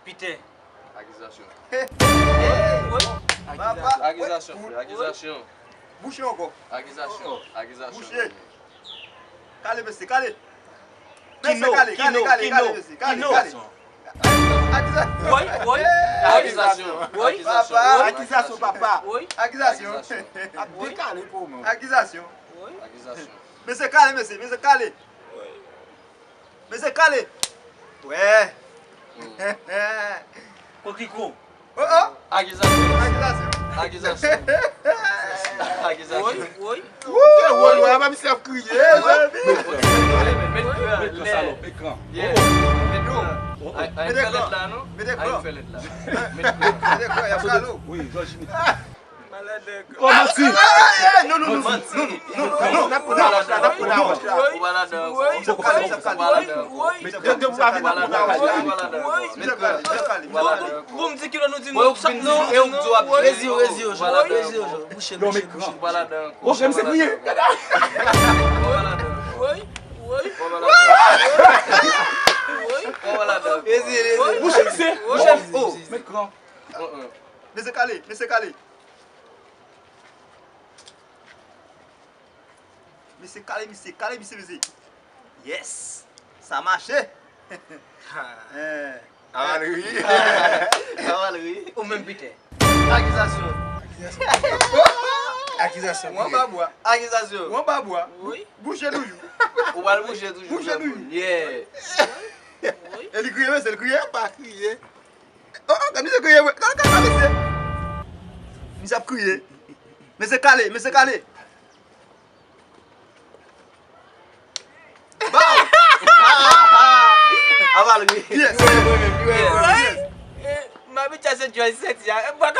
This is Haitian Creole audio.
Peter. Accusation. Accusation. Accusation. Boucher encore. Accusation. Accusation. Boucher. Calé, monsieur, calé. Kino, Kino. Oui. Accusation. Oui. Papa, accusation, papa. Oui. Accusation. Décalé pour moi. Accusation. Oui. Accusation. Monsieur calé, monsieur calé. Monsieur calé. Ouais. Coquicot. Oh oh. Accusation. Accusation. Accusation. Accusation. Oui. Ouais, ouais, ma mission crier. Mets Salon, écran. Yeah. I fell it là, non? I fell it là. Oui, Georgine. Malade. Oh, merci. Non. Vous me dites qu'il nous dit non. Oh, j'aime c'est crier. Oui. Boucher, c'est. Oh, Mais grand. monsieur calé. Monsieur calé. Yes. Ça a marché. Ou même Peter. Accusation. On va boire. Accusation. On va boire. Oui. Boucher nous. On va le bouger toujours. Boucher nous. Yeah. Elle crie, elle crie. Pas crier. Oh, comme ça crier. Quand monsieur. Monsieur a crié. Monsieur calé. Aval lui. Yes. Ma bitch a said you are set. What?